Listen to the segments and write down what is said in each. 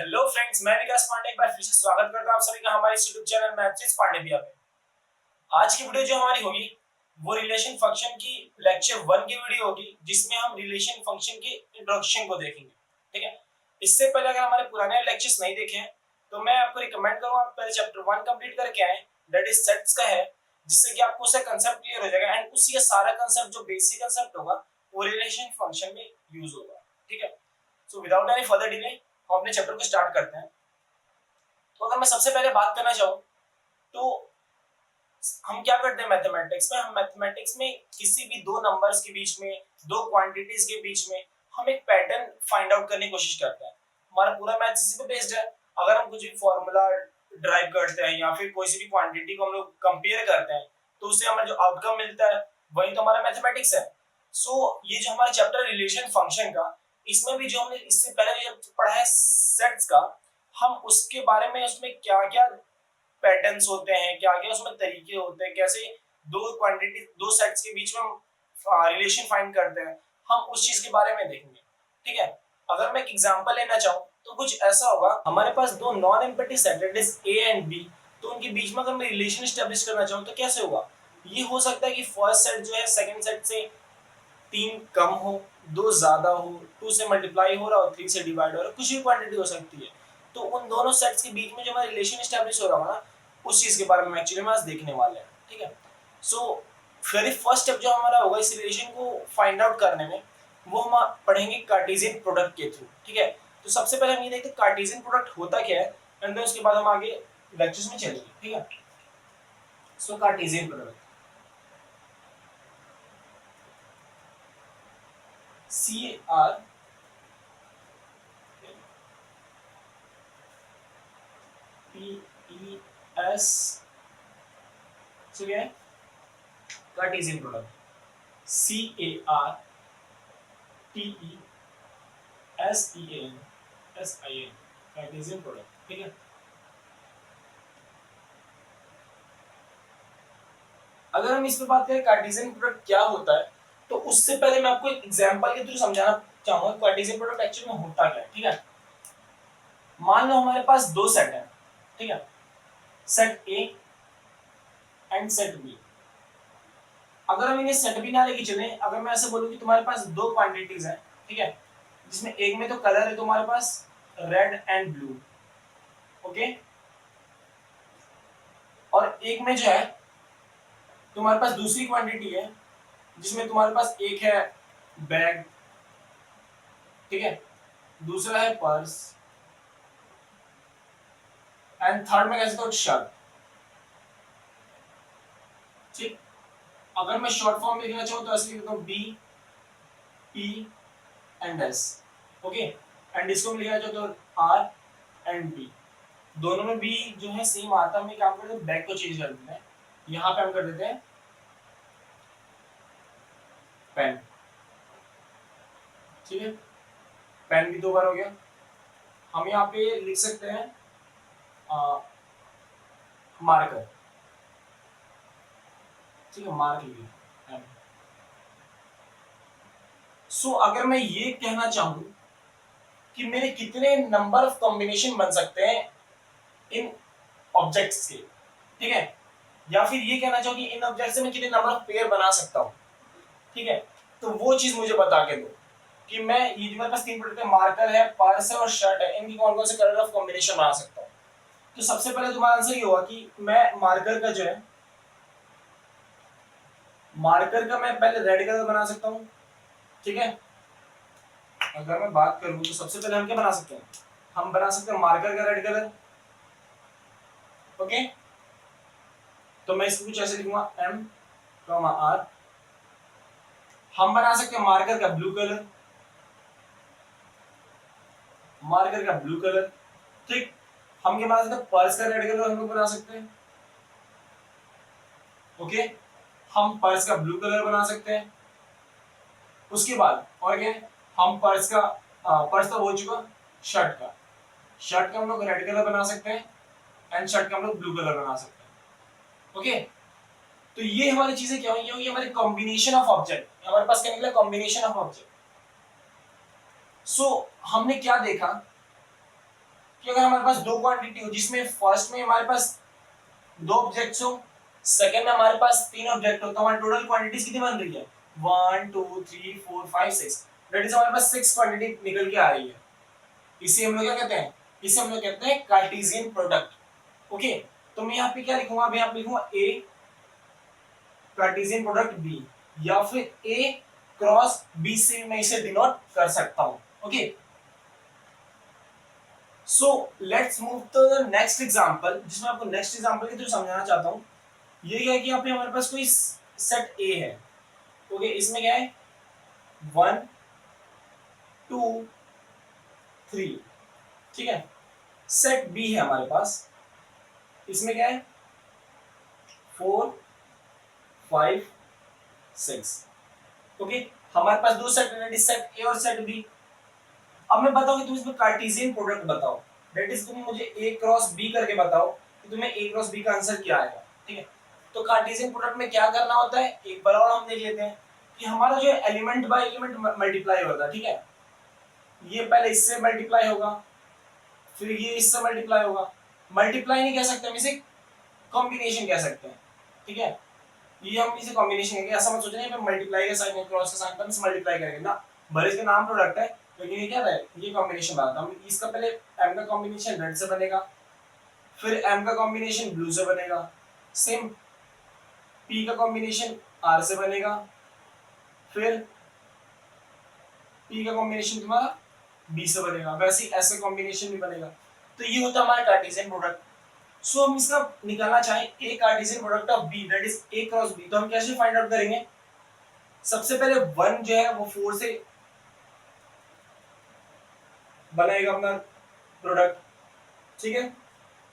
Hello friends, मैं विकास पांडे एक बार फिर से स्वागत करता हूं आप सभी का हमारे यूट्यूब चैनल मैथ्स पांडे भैया पे। आज की वीडियो जो हमारी होगी वो रिलेशन फंक्शन की लेक्चर 1 की वीडियो होगी, जिसमें हम रिलेशन फंक्शन की इंट्रोडक्शन को देखेंगे। ठीक है, इससे पहले अगर हमारे पुराने लेक्चर्स नहीं देखे हैं तो मैं आपको रिकमेंड करूंगा आप पहले चैप्टर 1 कंप्लीट करके आए, दैट इज सेट्स का है, जिससे कि आपको उसका कांसेप्ट क्लियर हो जाएगा एंड उसी का सारा कांसेप्ट जो बेसिक कांसेप्ट होगा वो रिलेशन फंक्शन में यूज होगा। ठीक है, so without any further delay हम अपने चैप्टर को स्टार्ट करते हैं। तो अगर मैं सबसे पहले बात करना चाहूँ तो हम क्या करते हैं मैथमेटिक्स में, हम मैथमेटिक्स में किसी भी दो नंबर्स के बीच में, दो क्वांटिटीज के बीच में हम एक पैटर्न फाइंड आउट करने की कोशिश करते हैं। हमारा पूरा मैथ इसी पे बेस्ड है। अगर हम कुछ भी फॉर्मूला ड्राइव करते हैं या फिर कोई सी भी क्वांटिटी को हम लोग कंपेयर करते हैं तो उससे हमें जो आउटकम मिलता है वही तो हमारा मैथमेटिक्स है। सो ये जो हमारा चैप्टर रिलेशन फंक्शन का, इसमें भी जो हमने इससे पहले जो पढ़ा है सेट्स का, हम उसके बारे में उसमें क्या क्या पैटर्न्स होते हैं, क्या क्या उसमें तरीके होते हैं, कैसे दो क्वांटिटी दो सेट्स के बीच में हम रिलेशन फाइंड करते हैं, हम उस चीज के बारे में देखेंगे। ठीक है, अगर मैं एक एग्जांपल लेना चाहूँ तो कुछ ऐसा होगा, हमारे पास दो नॉन एम्पटी सेट है ए एंड बी, तो उनके बीच में अगर मैं रिलेशन स्टैब्लिश करना चाहूँ तो कैसे होगा। ये हो सकता है कि फर्स्ट सेट जो है सेकंड सेट से 3 कम हो, 2 ज्यादा हो, 2 से मल्टीप्लाई हो रहा हो, 3 से डिवाइड हो रहा हो, कुछ भी क्वांटिटी हो सकती है। तो उन दोनों सेट्स के बीच में जो हमारा रिलेशन एस्टैब्लिश हो रहा होगा ना, उस चीज के बारे में एक्चुअली हम आज देखने वाले हैं। ठीक है, सो वेरी फर्स्ट स्टेप जो हमारा होगा इस रिलेशन को फाइंड आउट करने में, वो हम पढ़ेंगे कार्टेशियन प्रोडक्ट के थ्रू। ठीक है, तो सबसे पहले हम ये देखते हैं कार्टेशियन प्रोडक्ट होता क्या है एंड देन उसके बाद हम आगे लेक्चर्स में चलेंगे। ठीक है, सो कार्टेशियन प्रोडक्ट CR PES, क्या है Cartesian product CARTESIAN Cartesian product. ठीक है, अगर हम इस पे बात करें कार्टेशियन प्रोडक्ट क्या होता है तो उससे पहले मैं आपको एक एग्जांपल के थ्रू समझाना चाहूंगा कार्टेशियन प्रोडक्ट एक्चुअली में होता क्या है। ठीक है, मान लो हमारे पास दो सेट है। ठीक है, set A and set B. अगर हम इन्हें सेट भी ना लेके चले, अगर मैं ऐसे बोलूं कि तुम्हारे पास दो क्वांटिटीज हैं, ठीक है, जिसमें एक में तो कलर है तुम्हारे पास रेड एंड ब्लू, ओके, और एक में जो है तुम्हारे पास दूसरी क्वांटिटी है जिसमें तुम्हारे पास एक है बैग, ठीक है, दूसरा है पर्स एंड थर्ड में कैसे तो शर्ट। ठीक, अगर मैं शॉर्ट फॉर्म में लिखना चाहूँ तो ऐसे लिखता हूँ B P and S, okay, and इसको मैं लिखना चाहता हूँ आर एंड बी। दोनों में भी जो है सेम आता है। हम काम करते हैं बैग को चेंज कर देते हैं, यहाँ पे हम कर देते हैं पेन। ठीक है, पेन भी दो बार हो गया। हम यहाँ पे लिख सकते हैं मार्कर। ठीक है, मार्क लिखिए। सो अगर मैं ये कहना चाहूं कि मेरे कितने नंबर ऑफ कॉम्बिनेशन बन सकते हैं इन ऑब्जेक्ट्स के, ठीक है, या फिर ये कहना चाहूं कि इन ऑब्जेक्ट से मैं कितने नंबर ऑफ पेयर बना सकता हूं, ठीक है, तो वो चीज मुझे बता के दो कि मैं ये जो मेरे पास तीन प्रोडक्ट है, मार्कर है, पर्स है और शर्ट है, इनकी कौन कौन से कलर ऑफ कॉम्बिनेशन बना सकता हूं। तो सबसे पहले तुम्हारा आंसर ये होगा कि मैं मार्कर का जो है, मार्कर का मैं पहले रेड कलर बना सकता हूं। ठीक है, अगर मैं बात करूं तो सबसे पहले हम क्या बना सकते हैं, हम बना सकते हैं मार्कर का रेड कलर, ओके, तो मैं इसको कुछ ऐसे लिखूंगा एम आर। हम बना सकते हैं मार्कर का ब्लू कलर, मार्कर का ब्लू कलर। ठीक, हम क्या बना सकते हैं, पर्स का रेड कलर हम लोग बना सकते हैं, ओके, हम पर्स का ब्लू कलर बना सकते हैं। उसके बाद और क्या, हम पर्स का पर्स तो हो चुका, शर्ट का, शर्ट का हम लोग रेड कलर बना सकते हैं एंड शर्ट का हम लोग ब्लू कलर बना सकते हैं, ओके। तो ये हमारी चीजें क्या होंगी, हमारे कॉम्बिनेशन ऑफ ऑब्जेक्ट। हमारे पास क्या निकला, कॉम्बिनेशन ऑफ ऑब्जेक्ट। सो हमने क्या देखा कि अगर हमारे पास दो क्वांटिटी हो जिसमें फर्स्ट में हमारे पास दो ऑब्जेक्ट्स हो, सेकंड में हमारे पास तीन ऑब्जेक्ट हो, तो हमारी टोटल क्वांटिटीज कितनी बन रही है 1 2 3 4 5 6, दैट इज हमारे पास 6 क्वांटिटी निकल के आ रही है। इसे हम लोग क्या कहते हैं, इसे हम लोग कहते हैं कार्टेशियन प्रोडक्ट। ओके, तो मैं यहाँ पे क्या लिखूंगा, अभी यहाँ पे लिखूंगा ए कार्टेशियन प्रोडक्ट बी, या फिर ए क्रॉस बी से मैं इसे डिनोट कर सकता हूं। Okay, so let's move to the next example, जिसमें आपको नेक्स्ट एग्जांपल के थ्रू समझाना चाहता हूं। ये क्या है कि यहाँ पे हमारे पास कोई सेट ए है। ओके, इसमें क्या है 1 2 3, ठीक है। सेट बी है हमारे पास, इसमें क्या है 4 5 6। ओके, हमारे पास दो सेट है, सेट ए और सेट बी। अब मैं बताऊं कि तुम इसमें कार्टेशियन प्रोडक्ट बताओ, दैट इज तुम मुझे ए क्रॉस बी करके बताओ कि तुम्हें ए क्रॉस बी का आंसर क्या आएगा। ठीक है, तो कार्टेशियन प्रोडक्ट में क्या करना होता है, एक बार और हम देख लेते हैं कि हमारा जो एलिमेंट बाय एलिमेंट मल्टीप्लाई होता है। ठीक है, ये पहले इससे मल्टीप्लाई होगा, फिर ये इससे मल्टीप्लाई होगा। मल्टीप्लाई नहीं कह सकते हम इसे, कॉम्बिनेशन कह सकते हैं। ठीक है, ये हम इसे कॉम्बिनेशन कहेंगे। ऐसा मत सोचना है मल्टीप्लाई का साइन है, क्रॉस का साइन पर इसे मल्टीप्लाई करेंगे ना, भले इसका नाम प्रोडक्ट है लेकिन ये क्या है, ये कॉम्बिनेशन बनाता हम इसका। पहले m का कॉम्बिनेशन रेड से बनेगा, फिर m का कॉम्बिनेशन ब्लू से बनेगा, सेम p का कॉम्बिनेशन r से बनेगा, फिर p का कॉम्बिनेशन तुम्हारा b से बनेगा, वैसे ही ऐसे कॉम्बिनेशन भी बनेगा। तो ये होता है हमारा कार्टेशियन प्रोडक्ट। सो हम इसका निकालना चाहें A Cartesian product of B, that is A cross B, तो हम कैसे फाइंड आउट करेंगे। सबसे पहले 1 जो है वो 4 से बनाएगा अपना प्रोडक्ट। ठीक है,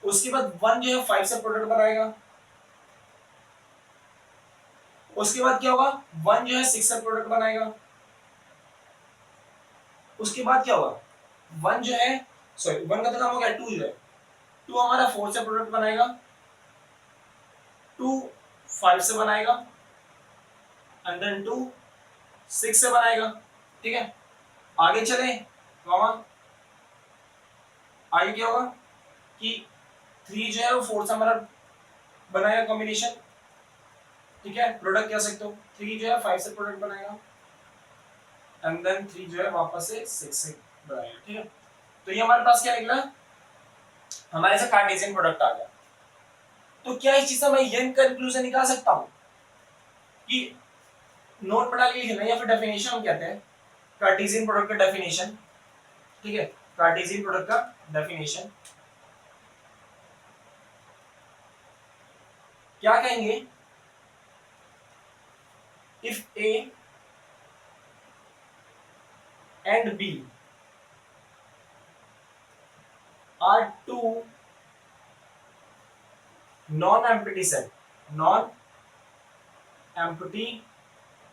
उसके बाद 1 जो है 5 से प्रोडक्ट बनाएगा। उसके बाद क्या होगा, 1 जो है 6 से प्रोडक्ट बनाएगा। उसके बाद क्या होगा, 1 जो है सॉरी 1 का तो काम हो गया, 2 जो है 2 हमारा 4 से प्रोडक्ट बनाएगा, 2 5 से बनाएगा, एंड देन 2 6 से बनाएगा। ठीक है, आगे चले कॉमा, आगे क्या होगा कि 3 जो है वो 4 से हमारा बनाएगा कॉम्बिनेशन। ठीक है, प्रोडक्ट कह सकते हो। 3 जो है 5 से प्रोडक्ट बनाएगा, एंड देन 3 जो है वापस से 6 से बनाएगा। ठीक है, तो ये हमारे पास क्या निकला, हमारे से कार्टेशियन प्रोडक्ट आ गया। तो क्या इस चीज से मैं ये कंक्लूजन निकाल सकता हूं कि नोट पढ़ा के लिखना, या फिर डेफिनेशन हम कहते हैं कार्टेशियन प्रोडक्ट का डेफिनेशन। ठीक है, कार्टेशियन प्रोडक्ट का डेफिनेशन क्या कहेंगे, if A and B are two non-empty set, non-empty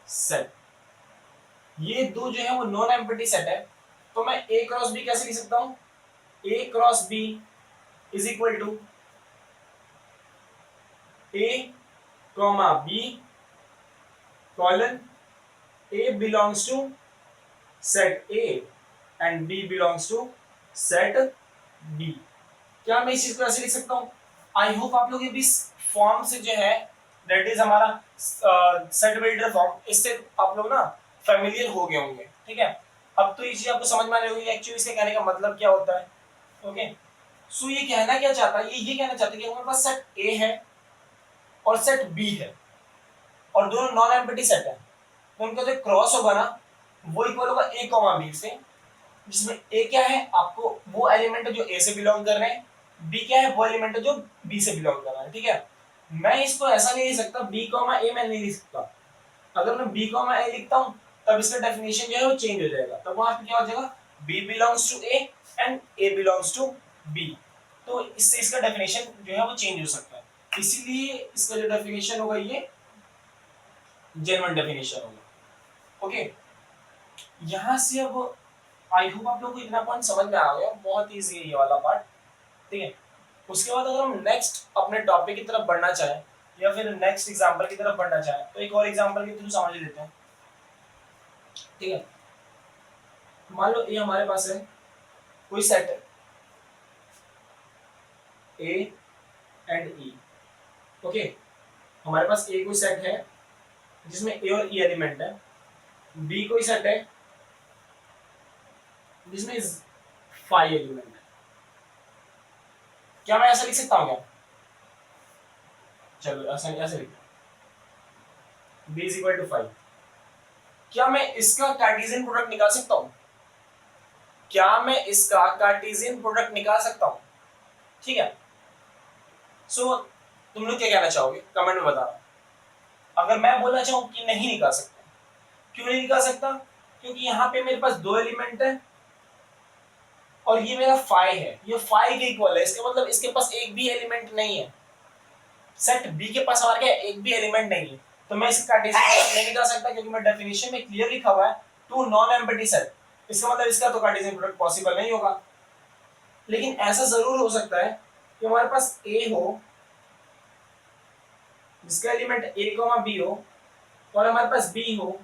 set, ये दो जो है वो नॉन एम्प्टी सेट है, तो मैं ए क्रॉस बी कैसे लिख सकता हूं, A cross B is equal to A comma B colon A belongs to set A and B belongs to set B. क्या मैं इस चीज को ऐसे लिख सकता हूं, आई होप आप लोग इस फॉर्म से जो है दैट इज हमारा सेट बिल्डर फॉर्म, इससे आप लोग ना फेमिलियर हो गए होंगे। ठीक है, अब तो ये चीज आपको समझ में आ रही होगी एक्चुअली इसके कहने का मतलब क्या होता है। ओके, सो ये कहना क्या चाहता है, ये कहना चाहता है कि हमारे पास सेट ए है और सेट बी है और दोनों नॉन एम्प्टी सेट है, तो उनका जो क्रॉस होगा ना वो इक्वल होगा ए कॉमा बी से, जिसमें ए क्या है आपको वो एलिमेंट है जो ए से बिलोंग कर रहे हैं, बी क्या है वो एलिमेंट है जो बी से बिलोंग कर रहा है। ठीक है, मैं इसको ऐसा नहीं लिख सकता बी कॉमा ए, मैं नहीं लिख सकता। अगर मैं बी कॉमा ए लिखता हूं तब इसका डेफिनेशन जो है वो चेंज हो जाएगा, तब वहां पे क्या हो जाएगा B belongs to A and A belongs to B, तो इससे इसका डेफिनेशन जो है वो चेंज हो सकता है। इसीलिए इसका जो डेफिनेशन होगा ये जेन्युइन डेफिनेशन होगा। ओके, यहां से अब आई होप आप लोगों को इतना पॉइंट समझ में आ गया, बहुत इजी है ये वाला पार्ट। ठीक है, उसके बाद अगर हम नेक्स्ट अपने टॉपिक की तरफ बढ़ना चाहें या फिर नेक्स्ट एग्जांपल की तरफ बढ़ना चाहें तो एक और एग्जांपल के थ्रू समझ लेते हैं। ठीक है, मान लो ये हमारे पास है कोई सेट है, ए एंड ई। ओके, हमारे पास ए कोई सेट है जिसमें ए और ई एलिमेंट है, बी कोई सेट है जिसमें 5 एलिमेंट है। क्या मैं ऐसा लिख सकता हूँ क्या? चलो ऐसा ऐसे लिखते हैं, b इज इक्वल टू 5। क्या मैं इसका कार्टेशियन प्रोडक्ट निकाल सकता हूँ? क्या मैं इसका कार्टेशियन प्रोडक्ट निकाल सकता हूँ? ठीक है, सो तुम लोग क्या कहना चाहोगे कमेंट में बताना। अगर मैं बोलना चाहूँ कि नहीं निकाल सकता, क्यों नहीं निकाल सकता? क्योंकि यहाँ पे मेरे पास 2 एलिमेंट है और ये मेरा 5 है, ये 5 के इक्वल है, इसका मतलब इसके पास एक भी एलिमेंट नहीं है। सेट बी के पास हमारे क्या एक भी एलिमेंट नहीं है, तो मैं इसका कार्टेशियन नहीं निकाल सकता क्योंकि मैं डेफिनेशन में क्लियर लिखा हुआ है टू नॉन एम्प्टी सेट। इसका मतलब इसका तो कार्टेशियन प्रोडक्ट पॉसिबल नहीं होगा। लेकिन ऐसा जरूर हो सकता है कि हमारे पास ए हो जिसका एलिमेंट ए बी हो और हमारे पास बी हो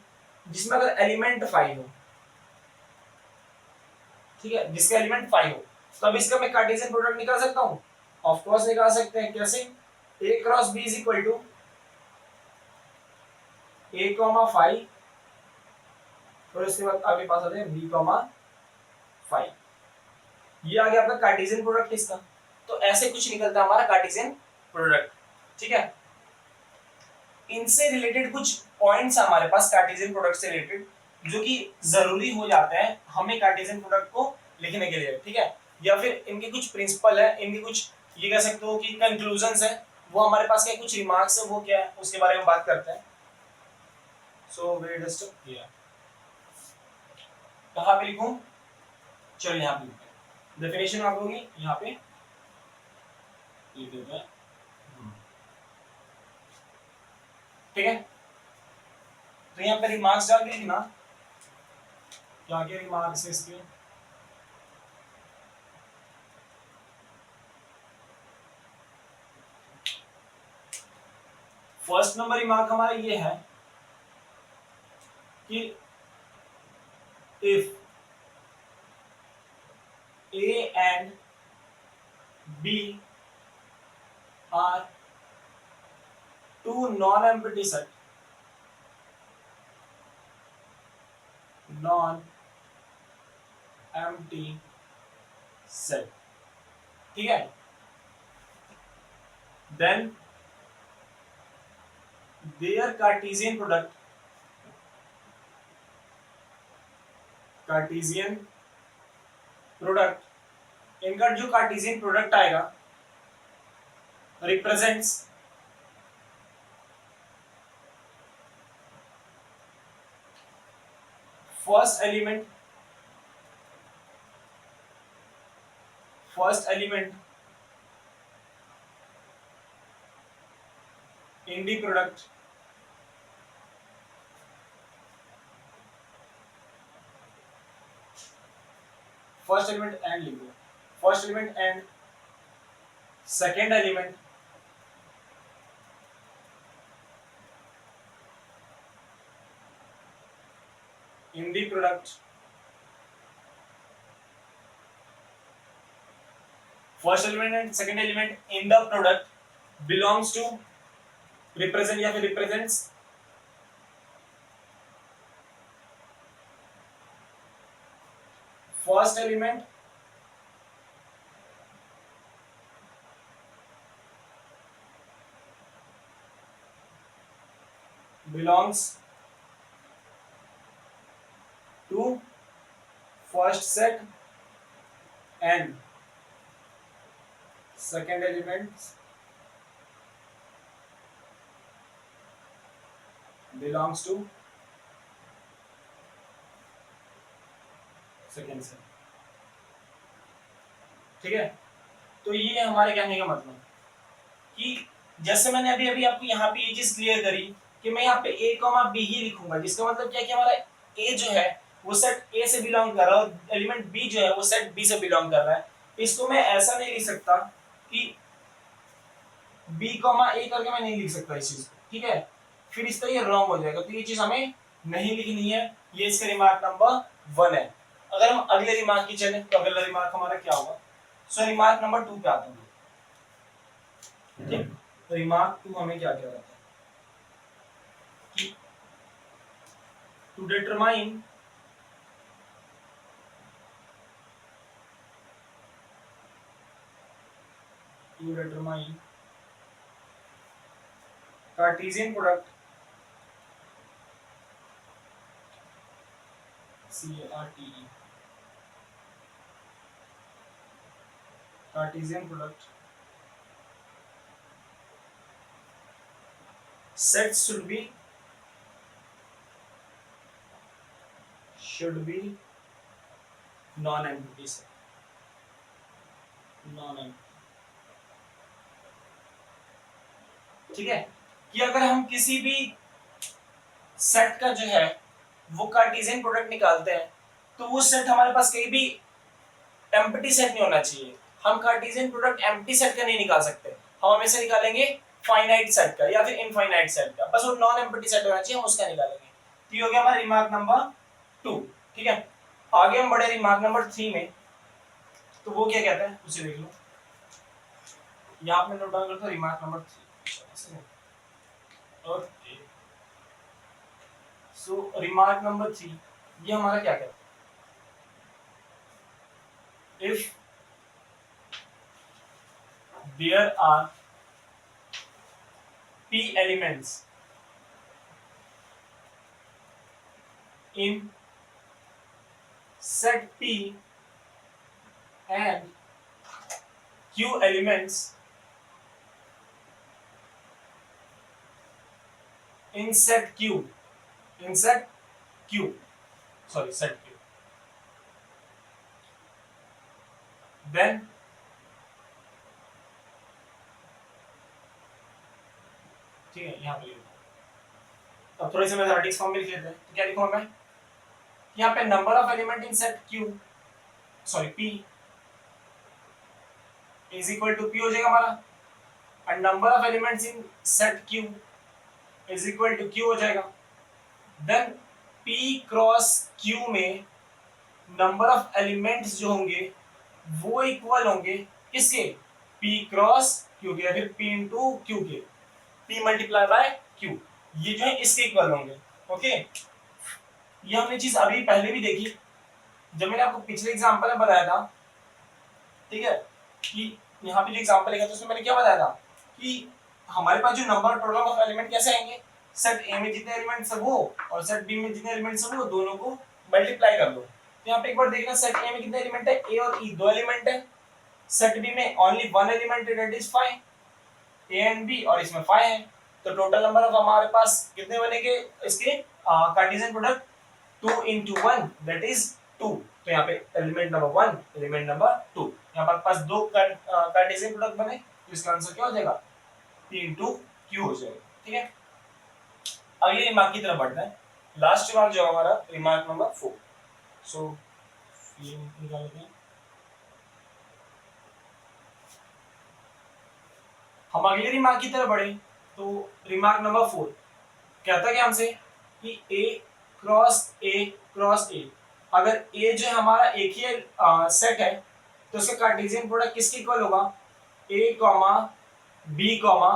जिसमें अगर एलिमेंट 5 हो, ठीक है, जिसका एलिमेंट 5 हो, तो अब इसका मैं कार्टेशियन प्रोडक्ट निकाल सकता हूं? ऑफ कोर्स निकाल सकते हैं। कैसे? a cross b is equal to a, 5 और उसके बाद आपके पास आते हैं b, 5। ये आ गया आपका कार्टेशियन प्रोडक्ट इसका। तो ऐसे कुछ निकलता है हमारा कार्टेशियन प्रोडक्ट। ठीक है, इनसे रिलेटेड कुछ पॉइंट्स हमारे पास कार्टेशियन प्रोडक्ट से रिलेटेड जो कि जरूरी हो जाते हैं हमें कार्टेशियन प्रोडक्ट को लिखने के लिए। ठीक है, या फिर इनके कुछ प्रिंसिपल है, इनके कुछ ये कह सकते हो कि कंक्लूजन्स है, वो हमारे पास क्या कुछ रिमार्क्स है, वो क्या है उसके बारे में बात करते हैं। सो वी जस्ट हियर कहाँ पे लिखूं? चलो यहाँ पे लिखते हैं, डेफिनेशन आप होगी यहाँ पे लिख देते हैं। ठीक है, तो यहाँ पे रिमार्क्स डाल के लिखना, क्या क्या रिमार्क्स है इसके। फर्स्ट नंबर रिमार्क हमारा ये है कि if A and B are two non-empty set, ठीक है, then their Cartesian product इनका जो कार्टेशियन प्रोडक्ट आएगा represents first element in the product first element and लिख दो, first element and second element in the product, first element and second element in the product belongs to represent या फिर represents first element belongs to first set and second elements belongs to second set। ठीक है, तो ये हमारे कहने का मतलब कि जैसे मैंने अभी अभी आपको यहाँ पे ये चीज क्लियर करी कि मैं यहाँ पे a, b ही लिखूंगा, जिसका मतलब क्या कि हमारा a जो है वो सेट a से बिलोंग कर रहा है और एलिमेंट b जो है वो सेट b से बिलोंग कर रहा है। इसको मैं ऐसा नहीं लिख सकता कि b, a करके मैं नहीं लिख सकता इस चीज को। ठीक है, फिर इस तरह ये रॉन्ग हो जाएगा, तो ये चीज हमें नहीं लिखनी है। ये इसका रिमार्क नंबर 1 है। अगर हम अगले रिमार्क की चलें तो अगला रिमार्क हमारा क्या होगा? सो रिमार्क नंबर 2 पे आते हैं। ठीक, रिमार्क टू हमें क्या क्या रहता है कि to determine Cartesian product CARTE Cartesian product sets should be non-empty set, ठीक है। कि अगर हम किसी भी सेट का जो है वो कार्टेशियन प्रोडक्ट निकालते हैं तो वो सेट हमारे पास कहीं भी एम्प्टी सेट नहीं होना चाहिए। हम कार्टेशियन प्रोडक्ट एम्प्टी सेट का नहीं निकाल सकते, हम हमेशा निकालेंगे फाइनाइट सेट का या फिर इनफाइनाइट सेट का, बस वो नॉन एम्प्टी सेट होना चाहिए, हम उसका निकालेंगे। तो ये हो गया हमारा रिमार्क नंबर 2, ठीक है। आगे हम बढ़े रिमार्क नंबर 3 में, तो वो क्या कहता है उसे देख लो। यहाँ पे नोट डाउन करता हूँ रिमार्क नंबर 3। ओके, सो रिमार्क नंबर 3 ये हमारा क्या कहता है, if there are p elements in set P and q elements in set Q, set Q, then ठीक है। यहाँ पे अब थोड़ी सी मैथमेटिक्स फॉर्म में लिख लेते हैं। तो क्या लिखूंगा मैं, यहाँ पे number of element in set P is equal to P हो जाएगा हमारा, and number of elements in set Q is equal to Q हो जाएगा। देन P क्रॉस Q में नंबर ऑफ एलिमेंट्स जो होंगे वो इक्वल होंगे किसके, P क्रॉस Q के या फिर P इंटू Q के, P मल्टीप्लाई बाय Q, ये जो है इसके इक्वल होंगे। ओके, ये हमने चीज अभी पहले भी देखी जब मैंने आपको पिछले एग्जांपल में बताया था, ठीक है, कि यहाँ पे जो एग्जांपल लिखा था उसमें मैंने क्या बताया था कि हमारे पास जो नंबर टोटल ऑफ एलिमेंट कैसे आएंगे, सेट ए में जितने एलिमेंट्स है वो और सेट बी में जितने एलिमेंट्स है वो दोनों को मल्टीप्लाई कर दो। तो यहाँ पे एक बार देखना, सेट ए में कितने एलिमेंट है, ए और ई दो एलिमेंट है, सेट बी में ओनली वन एलिमेंट है that is 5, A and B, और इसमें 5 है। तो टोटल नंबर ऑफ हमारे पास कितने बनेंगे इसके Cartesian product, 2 into 1 that is 2। तो यहाँ पे एलिमेंट नंबर 1 एलिमेंट नंबर 2, यहाँ पर पास दो कार्टेशियन प्रोडक्ट बने, तो इसका आंसर क्या हो जाएगा, P into Q हो जाएगा। ठीक है, अगले रिमार्क की तरफ बढ़ते हैं। लास्ट रिमार्क जो हमारा रिमार्क नंबर 4, सो ये निकाल लेते हैं। हम अगले रिमार्क की तरफ बढ़े तो रिमार्क नंबर 4 कहता है कि हमसे कि A क्रॉस A, अगर A जो है हमारा एक ही सेट है तो उसका कार्टेशियन प्रोडक्ट किसके इक्वल होगा, A comma B comma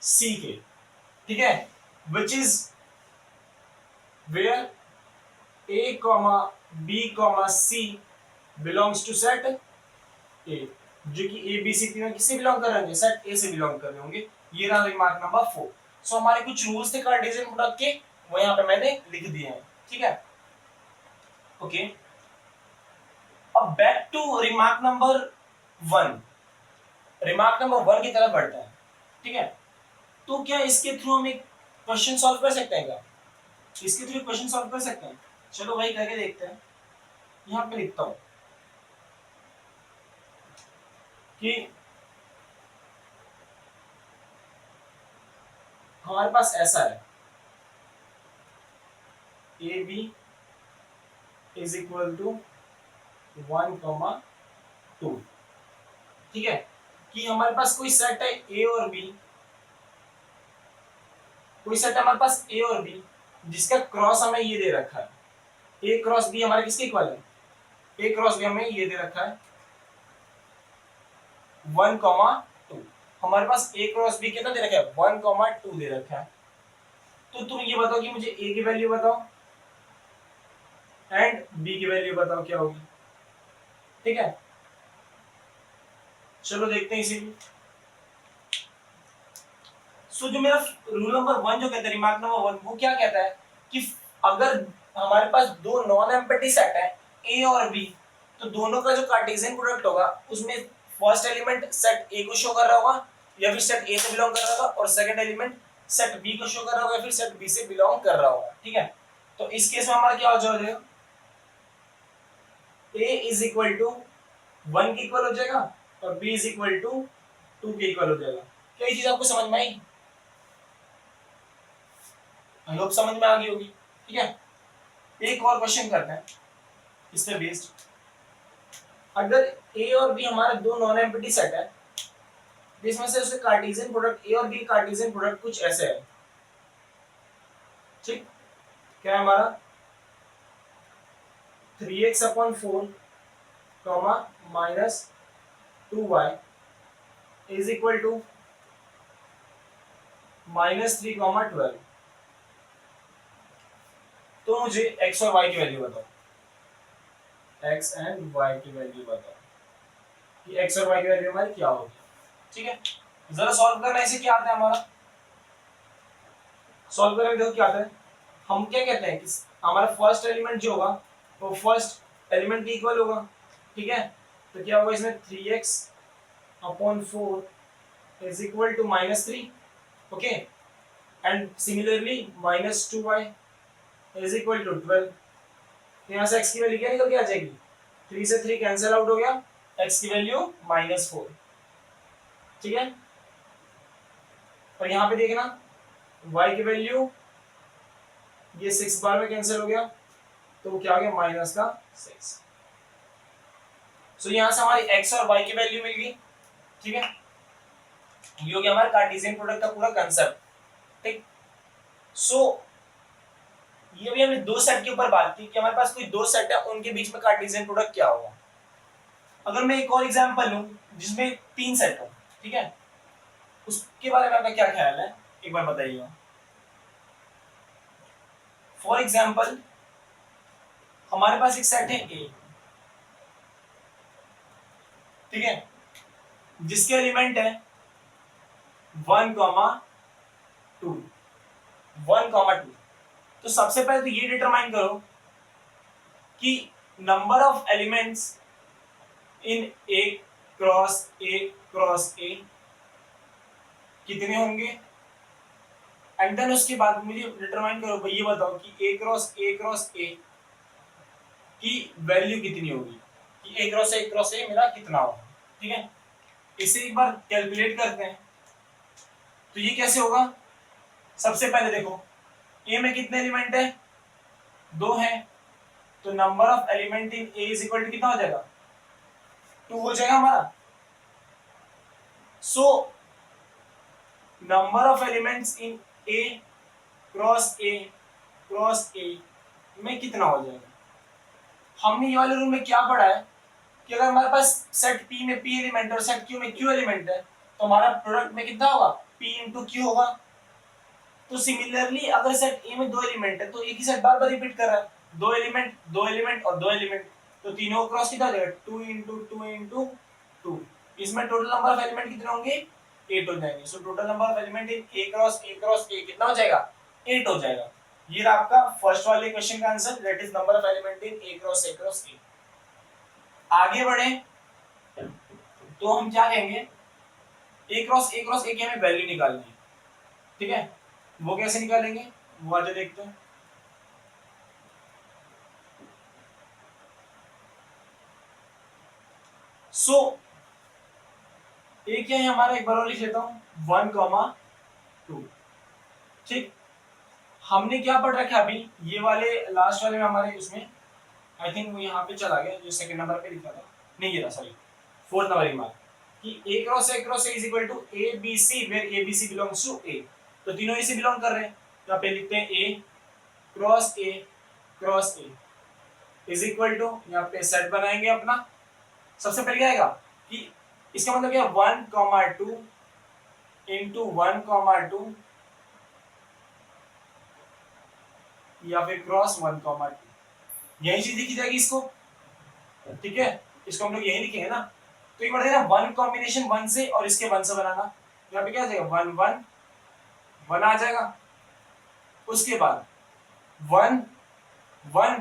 C के। ठीक है, which is where A comma B comma C belongs to set A, जो कि ए बी सी तीनों किससे बिलोंग कर रहे होंगे, सेट ए से बिलोंग कर रहे होंगे। ये रहा रिमार्क नंबर 4। सो हमारे कुछ रूल्स थे कार्टेशियन प्रोडक्ट के, वो यहाँ पे मैंने लिख दिए हैं। ठीक है, ओके, अब back to remark number 1, remark number 1 की तरफ बढ़ते हैं। ठीक है, तो क्या इसके थ्रू हम एक क्वेश्चन सॉल्व कर सकते हैं, क्या इसके थ्रू क्वेश्चन सॉल्व कर सकते हैं? चलो वही करके देखते हैं। यहाँ पे लिखता हूं कि हमारे पास ऐसा है, A B is equal to 1,2। ठीक है, कि हमारे पास कोई सेट है ए और बी, कोई सेट है हमारे पास ए और बी जिसका क्रॉस हमें ये दे रखा है, ए क्रॉस बी हमारे किसके इक्वल है, ए क्रॉस बी हमें ये दे रखा है 1,2। हमारे पास ए क्रॉस बी कितना दे रखा है 1,2 दे रखा है। तो तुम ये बताओ कि मुझे ए की वैल्यू बताओ एंड बी की वैल्यू बताओ क्या होगी। ठीक है, चलो देखते हैं इसी। सो जो मेरा रूल नंबर 1 जो कहता है, रिमार्क नंबर 1, वो क्या कहता है कि अगर हमारे पास दो नॉन एम्प्टी सेट है ए और बी, तो दोनों का जो कार्टेशियन प्रोडक्ट होगा उसमें फर्स्ट एलिमेंट सेट ए को शो कर रहा होगा या फिर सेट ए से बिलोंग कर रहा होगा, और सेकंड एलिमेंट सेट बी को शो कर रहा होगा या फिर सेट बी से बिलोंग कर रहा होगा। ठीक है, तो इस केस में हमारा क्या हो जाएगा, a इज इक्वल टू 1 के इक्वल हो जाएगा और b इज इक्वल टू 2 के इक्वल हो जाएगा। क्या ये चीज आपको समझ में आई? आई होप समझ में आ गई होगी। ठीक है, एक और क्वेश्चन करते हैं इस पे बेस्ड। अगर a और b हमारे दो नॉन एम्प्टी सेट है, जिसमें से उसके कार्टेशियन प्रोडक्ट a और b कार्टेशियन प्रोडक्ट कुछ ऐसे है। ठीक, क्या है हमारा 3x/4 minus 2y is equal to -3, तो मुझे x और y की वैल्यू बताओ, x एंड y की वैल्यू बताओ कि x और y की वैल्यू हमारी क्या होगी। ठीक है, जरा सॉल्व करना इसे क्या आता है हमारा, सॉल्व करने में देखो क्या आता है। हम क्या कहते हैं कि हमारा फर्स्ट एलिमेंट जो होगा वो फर्स्ट एलिमेंट के इक्वल होगा। ठीक है, तो क्या होगा इसमें 3x/4 is equal to -3, okay, and similarly -2y is equal to 12। तो यहाँ से x की वैल्यू क्या निकल के आ जाएगी, 3 से 3 कैंसिल आउट हो गया, x की वैल्यू -4। ठीक है, और यहाँ पे देखना y की वैल्यू ये 6 बार में कैंसिल हो गया, तो क्या हो गया -6। सो यहाँ से हमारी x और y की वैल्यू मिल गई। ठीक है, ये हो गया हमारा कार्टेशियन प्रोडक्ट का पूरा कंसेप्ट। ठीक, सो ये भी हमने दो सेट के ऊपर बात की कि हमारे पास कोई दो सेट है, उनके बीच में कार्टेशियन प्रोडक्ट क्या होगा। अगर मैं एक और एग्जांपल लूं जिसमें 3 सेट हो, ठीक है, उसके बारे में आपका क्या ख्याल है, एक बार बताइएगा। फॉर एग्जांपल हमारे पास एक सेट है ए, ठीक है, जिसके एलिमेंट है 1,2 1,2। तो सबसे पहले तो ये डिटरमाइन करो कि number of elements in A cross ए कितने होंगे, एंड देन उसके बाद मुझे डिटरमाइन करो भाई, ये बताओ कि ए क्रॉस ए की वैल्यू कितनी होगी, कि ए क्रॉस ए मेरा कितना होगा। ठीक है, इसे एक बार कैलकुलेट करते हैं। तो ये कैसे होगा, सबसे पहले देखो ए में कितने एलिमेंट है, 2 है, तो number of element in A is equal to कितना हो जाएगा, 2 हो जाएगा हमारा। So number of elements in A cross A में कितना हो जाएगा। हमने ये वाले रूल में क्या पढ़ा है कि अगर हमारे पास सेट P में P एलिमेंट और सेट Q में Q एलिमेंट है, तो हमारा प्रोडक्ट में कितना होगा, P इंटू Q होगा। तो सिमिलरली अगर सेट A में 2 एलिमेंट है, तो एक ही सेट बार बार रिपीट कर रहा है, 2 एलिमेंट और 2 एलिमेंट, तो तीनों क्रॉस कितना हो जाएगा, 2 इंटू 2। इसमें टोटल नंबर ऑफ एलिमेंट कितने होंगे, 8 हो जाएंगे। So total number of element in A cross ए कितना हो जाएगा, 8 हो जाएगा। ये रहा आपका फर्स्ट वाले क्वेश्चन का answer, that is number of element in A cross ए। आगे बढ़े तो हम क्या कहेंगे, ए क्रॉस ए की हमें वैल्यू निकालनी है। ठीक है, वो कैसे निकालेंगे वो आज देखते हैं। सो ए क्या है हमारा, एक बार और लिख लेता हूं 1,2। ठीक, हमने क्या पढ़ रखा है अभी, ये वाले लास्ट वाले में हमारे उसमें आई थिंक वो यहाँ पे चला गया, जो सेकंड नंबर पे लिखा था, नहीं ये रहा, सॉरी, फोर्थ नंबर रिमार्क कि A cross A is equal to A B C, where A B C belongs to A. तो तीनों ए से बिलोंग कर रहे हैं, यहाँ पे लिखते हैं A cross A is equal to, यहाँ पे सेट बनाएंगे अपना। सबसे पहले क्या आएगा कि इसका मतलब क्या 1,2 इंटू 1,2 या फिर क्रॉस 1,2 यही चीज लिखी जाएगी इसको, ठीक है, इसको हम लोग यही लिखेंगे ना। तो एक बार देखना 1 कॉम्बिनेशन 1 से और इसके 1 से बनाना, यहाँ पे क्या आ जाएगा 1 1 1 आ जाएगा, उसके बाद 1 1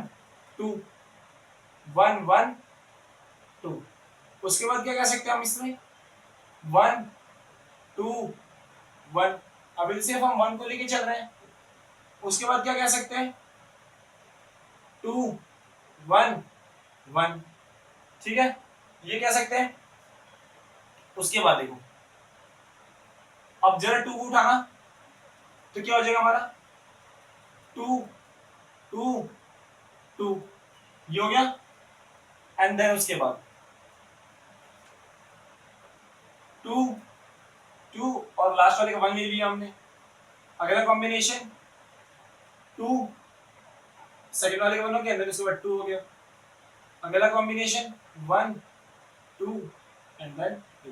2 1 1 2, उसके बाद क्या कह सकते हैं हम इसमें 1 2 1, अब इनसे हम 1 को लेके चल रहे हैं, उसके बाद क्या कह सकते हैं 2 1 1, ठीक है, ये कह सकते हैं। उसके बाद देखो अब जरा 2 को उठाना तो क्या हो जाएगा हमारा 2 2 2, ये हो गया, एंड देन उसके बाद 2 2 और लास्ट वाले का 1 ले लिया हमने। अगला कॉम्बिनेशन 2 सेकंड वाले का 1 हो गया, उसके बाद 2 हो गया। अगला कॉम्बिनेशन 1 2 एंड देन 2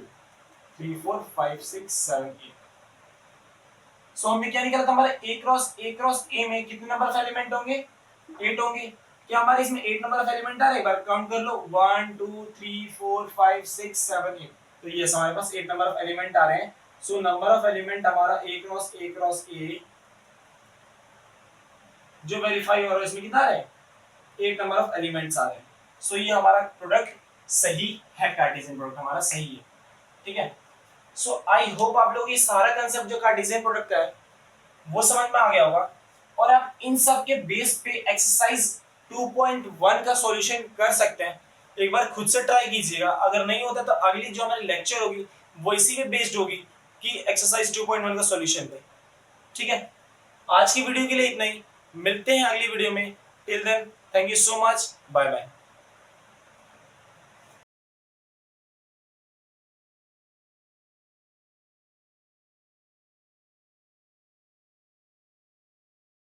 3 4 5 6 7 8। सो हमने क्या निकाला था हमारा a क्रॉस a में कितने नंबर ऑफ एलिमेंट होंगे 8 होंगे। क्या हमारे इसमें 8 नंबर ऑफ एलिमेंट आ रहे हैं, एक बार काउंट कर लो 1 2 3 4 5 6 7 8, तो ये हमारे पास 8 नंबर ऑफ एलिमेंट आ रहे हैं। सो नंबर ऑफ एलिमेंट हमारा a क्रॉस a जो वेरीफाई हो रहा है इसमें कितना आ रहा है 8 नंबर ऑफ एलिमेंट्स आ रहे हैं। सो ये हमारा प्रोडक्ट सही है, कार्टेशियन प्रोडक्ट हमारा सही है, ठीक है। सो आई होप आप लोग ये सारा कंसेप्ट जो कार्टेशियन प्रोडक्ट का है वो समझ में आ गया होगा, और आप इन सब के बेस पे एक्सरसाइज 2.1 का सॉल्यूशन कर सकते हैं। एक बार खुद से ट्राई कीजिएगा, अगर नहीं होता तो अगली जो हमारी लेक्चर होगी वो इसी पे बेस्ड होगी कि एक्सरसाइज 2.1 का सॉल्यूशन पे, ठीक है। आज की वीडियो के लिए इतना ही, मिलते हैं अगली वीडियो में, till then thank you so much, bye bye.